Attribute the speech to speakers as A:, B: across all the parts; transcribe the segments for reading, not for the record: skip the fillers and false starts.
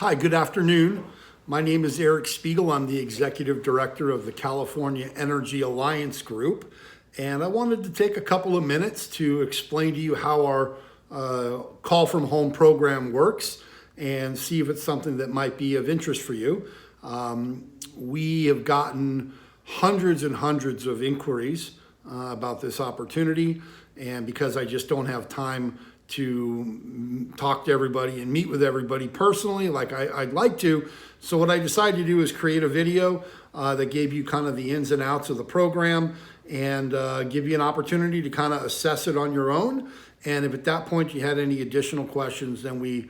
A: Hi, good afternoon. My name is Eric Spiegel. I'm the Executive Director of the California Energy Alliance Group. And I wanted to take a couple of minutes to explain to you how our call from home program works and see if it's something that might be of interest for you. We have gotten hundreds and hundreds of inquiries about this opportunity. And because I just don't have time to talk to everybody and meet with everybody personally like I'd like to. So what I decided to do is create a video that gave you kind of the ins and outs of the program and give you an opportunity to kind of assess it on your own. And if at that point you had any additional questions, then we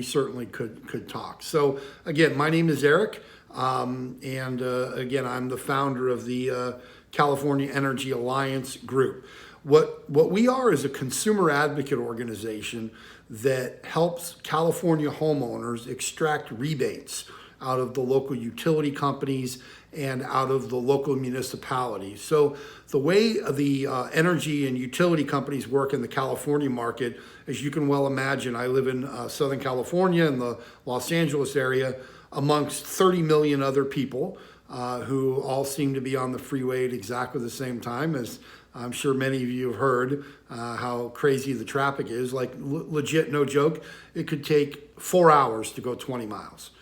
A: certainly could talk. So again, my name is Eric. Again, I'm the founder of the California Energy Alliance Group. What we are is a consumer advocate organization that helps California homeowners extract rebates out of the local utility companies and out of the local municipalities. So the way the energy and utility companies work in the California market, as you can well imagine, I live in Southern California in the Los Angeles area amongst 30 million other people who all seem to be on the freeway at exactly the same time. As I'm sure many of you have heard how crazy the traffic is. Like legit, no joke, it could take 4 hours to go 20 miles.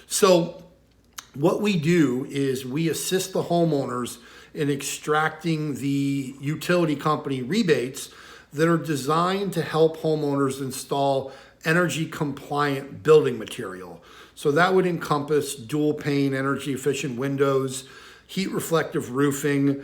A: So what we do is we assist the homeowners in extracting the utility company rebates that are designed to help homeowners install energy compliant building material. So that would encompass dual pane, energy efficient windows, heat reflective roofing,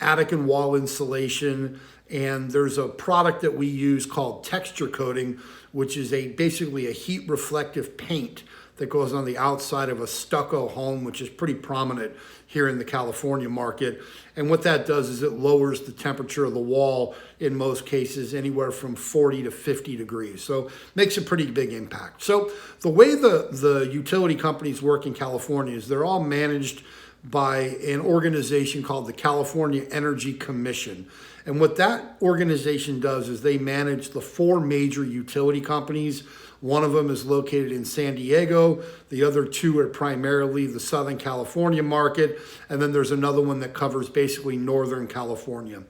A: attic and wall insulation, and there's a product that we use called texture coating, which is basically a heat reflective paint that goes on the outside of a stucco home, which is pretty prominent here in the California market. And what that does is it lowers the temperature of the wall in most cases anywhere from 40 to 50 degrees. So makes a pretty big impact. So the way the utility companies work in California is they're all managed by an organization called the California Energy Commission. And what that organization does is they manage the four major utility companies. One of them is located in San Diego. The other two are primarily the Southern California market. And then there's another one that covers basically Northern California.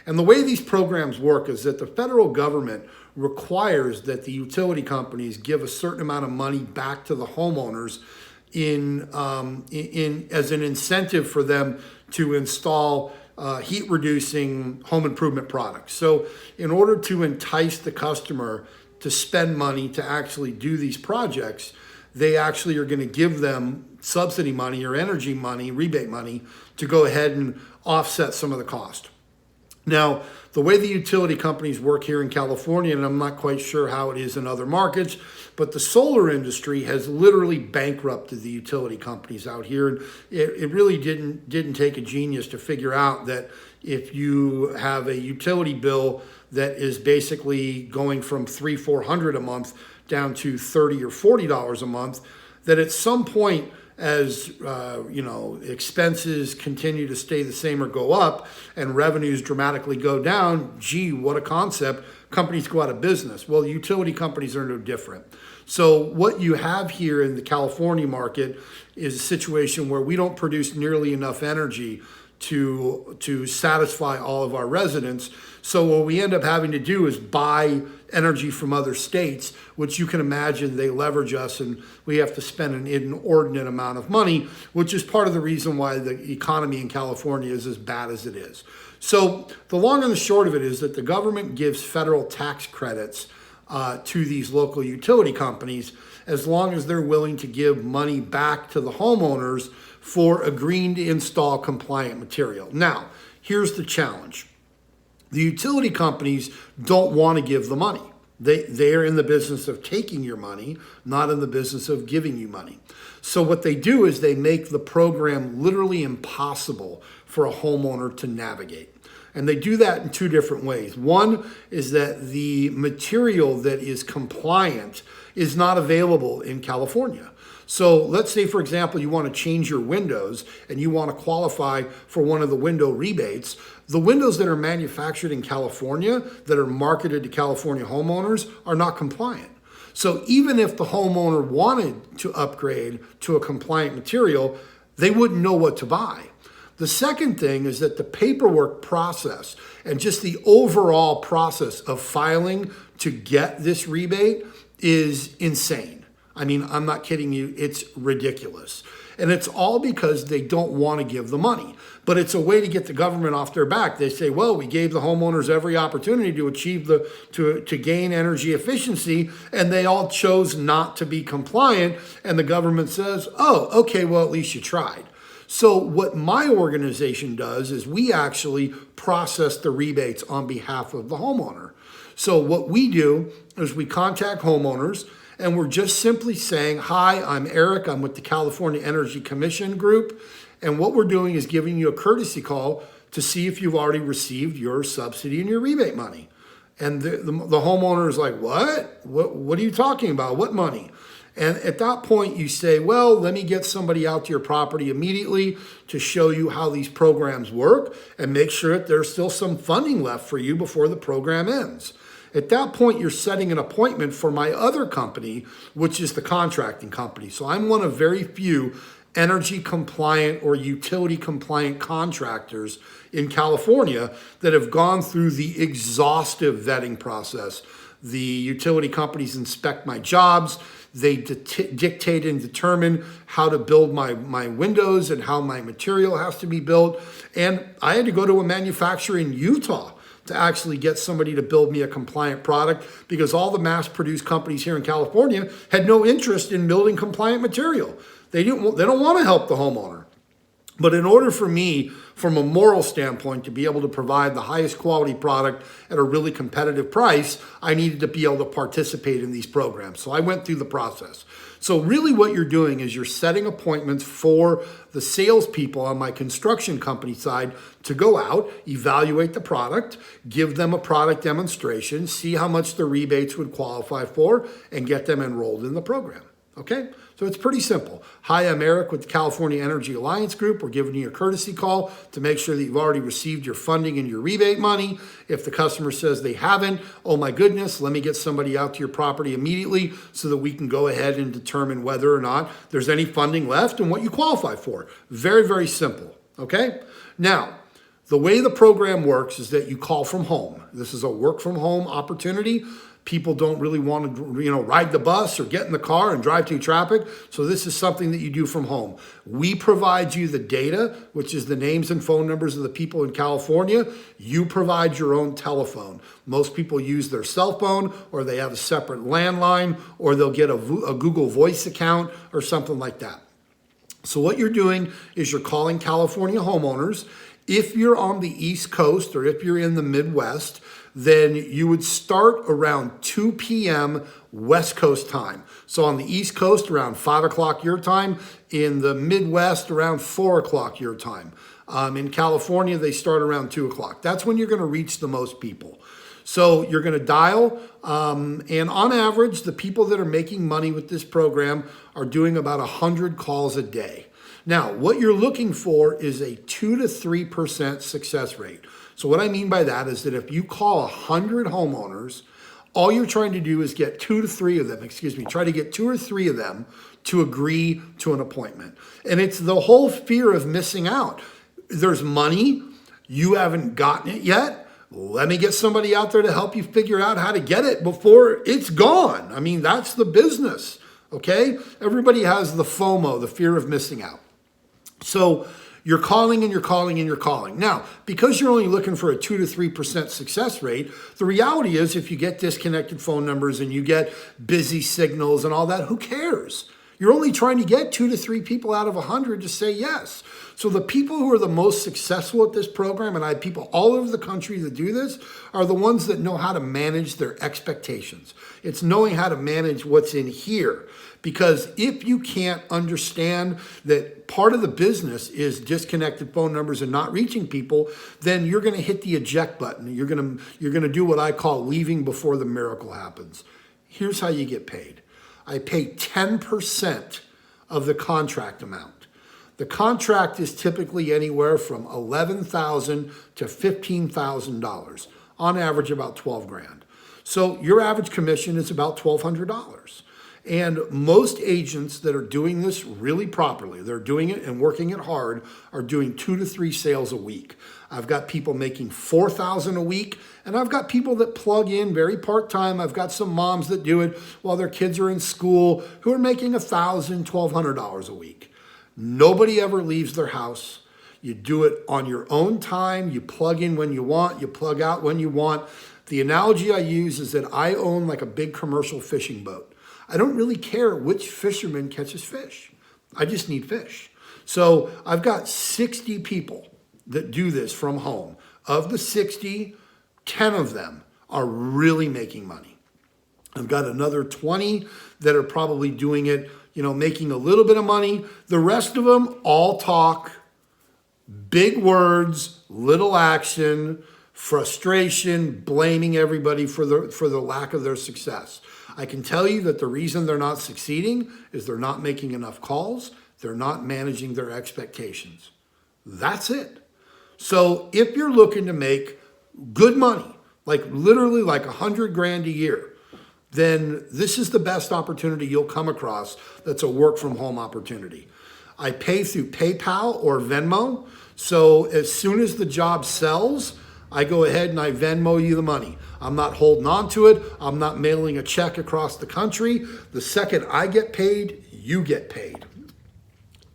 A: And the way these programs work is that the federal government requires that the utility companies give a certain amount of money back to the homeowners as an incentive for them to install heat reducing home improvement products. So in order to entice the customer to spend money to actually do these projects, they actually are going to give them subsidy money or energy money, rebate money, to go ahead and offset some of the cost. Now, the way the utility companies work here in California, and I'm not quite sure how it is in other markets, but the solar industry has literally bankrupted the utility companies out here. And it really didn't take a genius to figure out that if you have a utility bill that is basically going from $300-400 a month down to $30 or $40 a month, that at some point, as expenses continue to stay the same or go up and revenues dramatically go down, gee, what a concept, companies go out of business. Well, utility companies are no different. So what you have here in the California market is a situation where we don't produce nearly enough energy to satisfy all of our residents. So what we end up having to do is buy energy from other states, which you can imagine they leverage us and we have to spend an inordinate amount of money, which is part of the reason why the economy in California is as bad as it is. So the long and the short of it is that the government gives federal tax credits to these local utility companies as long as they're willing to give money back to the homeowners for agreeing to install compliant material. Now, here's the challenge. The utility companies don't want to give the money. They're in the business of taking your money, not in the business of giving you money. So what they do is they make the program literally impossible for a homeowner to navigate. And they do that in two different ways. One is that the material that is compliant is not available in California. So let's say, for example, you want to change your windows and you want to qualify for one of the window rebates. The windows that are manufactured in California that are marketed to California homeowners are not compliant. So even if the homeowner wanted to upgrade to a compliant material, they wouldn't know what to buy. The second thing is that the paperwork process and just the overall process of filing to get this rebate is insane. I mean, I'm not kidding you, it's ridiculous. And it's all because they don't want to give the money. But it's a way to get the government off their back. They say, well, we gave the homeowners every opportunity to achieve to gain energy efficiency, and they all chose not to be compliant. And the government says, oh, okay, well, at least you tried. So what my organization does is we actually process the rebates on behalf of the homeowner. So what we do is we contact homeowners, and we're just simply saying, hi, I'm Eric. I'm with the California Energy Commission Group. And what we're doing is giving you a courtesy call to see if you've already received your subsidy and your rebate money. And the homeowner is like, what are you talking about? What money? And at that point you say, well, let me get somebody out to your property immediately to show you how these programs work and make sure that there's still some funding left for you before the program ends. At that point, you're setting an appointment for my other company, which is the contracting company. So I'm one of very few energy compliant or utility compliant contractors in California that have gone through the exhaustive vetting process. The utility companies inspect my jobs. They dictate and determine how to build my windows and how my material has to be built. And I had to go to a manufacturer in Utah to actually get somebody to build me a compliant product because all the mass-produced companies here in California had no interest in building compliant material. They don't want to help the homeowner. But in order for me, from a moral standpoint, to be able to provide the highest quality product at a really competitive price, I needed to be able to participate in these programs. So I went through the process. So really what you're doing is you're setting appointments for the salespeople on my construction company side to go out, evaluate the product, give them a product demonstration, see how much the rebates would qualify for, and get them enrolled in the program. Okay? So it's pretty simple. Hi, I'm Eric with the California Energy Alliance Group. We're giving you a courtesy call to make sure that you've already received your funding and your rebate money. If the customer says they haven't, oh my goodness, let me get somebody out to your property immediately so that we can go ahead and determine whether or not there's any funding left and what you qualify for. Very, very simple. Okay? Now, the way the program works is that you call from home. This is a work from home opportunity. People don't really want to, ride the bus or get in the car and drive through traffic. So this is something that you do from home. We provide you the data, which is the names and phone numbers of the people in California. You provide your own telephone. Most people use their cell phone, or they have a separate landline, or they'll get a Google Voice account or something like that. So what you're doing is you're calling California homeowners. If you're on the East Coast or if you're in the Midwest, then you would start around 2 p.m. West Coast time. So on the East Coast, around 5 o'clock your time. In the Midwest, around 4 o'clock your time. In California, they start around 2 o'clock. That's when you're going to reach the most people. So you're going to dial, and on average, the people that are making money with this program are doing about 100 calls a day. Now, what you're looking for is a 2 to 3% success rate. So what I mean by that is that if you call 100 homeowners, all you're trying to do is get try to get 2 or 3 of them to agree to an appointment. And it's the whole fear of missing out. There's money, you haven't gotten it yet. Let me get somebody out there to help you figure out how to get it before it's gone. I mean, that's the business, okay? Everybody has the FOMO, the fear of missing out. So you're calling and you're calling and you're calling. Now, because you're only looking for a 2 to 3% success rate, the reality is if you get disconnected phone numbers and you get busy signals and all that, who cares? You're only trying to get 2 to 3 people out of 100 to say yes. So the people who are the most successful at this program, and I have people all over the country that do this, are the ones that know how to manage their expectations. It's knowing how to manage what's in here. Because if you can't understand that part of the business is disconnected phone numbers and not reaching people, then you're going to hit the eject button. You're going to do what I call leaving before the miracle happens. Here's how you get paid. I pay 10% of the contract amount. The contract is typically anywhere from $11,000 to $15,000, on average about 12 grand. So your average commission is about $1,200. And most agents that are doing this really properly, they're doing it and working it hard, are doing 2 to 3 sales a week. I've got people making $4,000 a week, and I've got people that plug in very part-time. I've got some moms that do it while their kids are in school who are making $1,000, $1,200 a week. Nobody ever leaves their house. You do it on your own time. You plug in when you want. You plug out when you want. The analogy I use is that I own like a big commercial fishing boat. I don't really care which fisherman catches fish. I just need fish. So I've got 60 people that do this from home. Of the 60, 10 of them are really making money. I've got another 20 that are probably doing it, making a little bit of money. The rest of them all talk, big words, little action, frustration, blaming everybody for the lack of their success. I can tell you that the reason they're not succeeding is they're not making enough calls. They're not managing their expectations. That's it. So if you're looking to make good money, like literally like $100,000 a year, then this is the best opportunity you'll come across that's a work from home opportunity. I pay through PayPal or Venmo. So as soon as the job sells, I go ahead and I Venmo you the money. I'm not holding on to it. I'm not mailing a check across the country. The second I get paid, you get paid.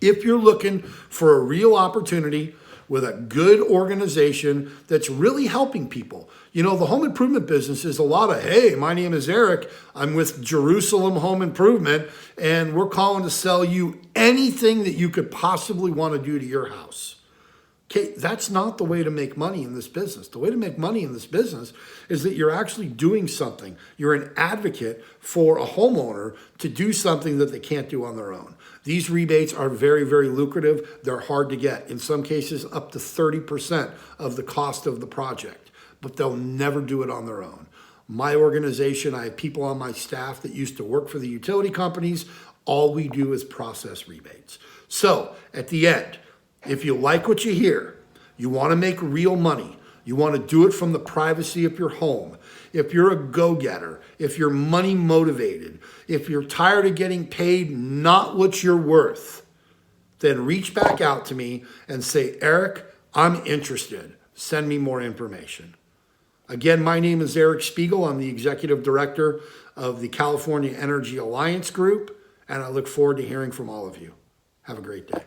A: If you're looking for a real opportunity with a good organization that's really helping people, the home improvement business is a lot of, hey, my name is Eric. I'm with Jerusalem Home Improvement, and we're calling to sell you anything that you could possibly want to do to your house. Okay, that's not the way to make money in this business. The way to make money in this business is that you're actually doing something. You're an advocate for a homeowner to do something that they can't do on their own. These rebates are very, very lucrative. They're hard to get. In some cases, up to 30% of the cost of the project, but they'll never do it on their own. My organization, I have people on my staff that used to work for the utility companies. All we do is process rebates. So at the end, if you like what you hear, you want to make real money, you want to do it from the privacy of your home, if you're a go-getter, if you're money motivated, if you're tired of getting paid not what you're worth, then reach back out to me and say, Eric, I'm interested. Send me more information. Again, my name is Eric Spiegel. I'm the Executive Director of the California Energy Alliance Group, and I look forward to hearing from all of you. Have a great day.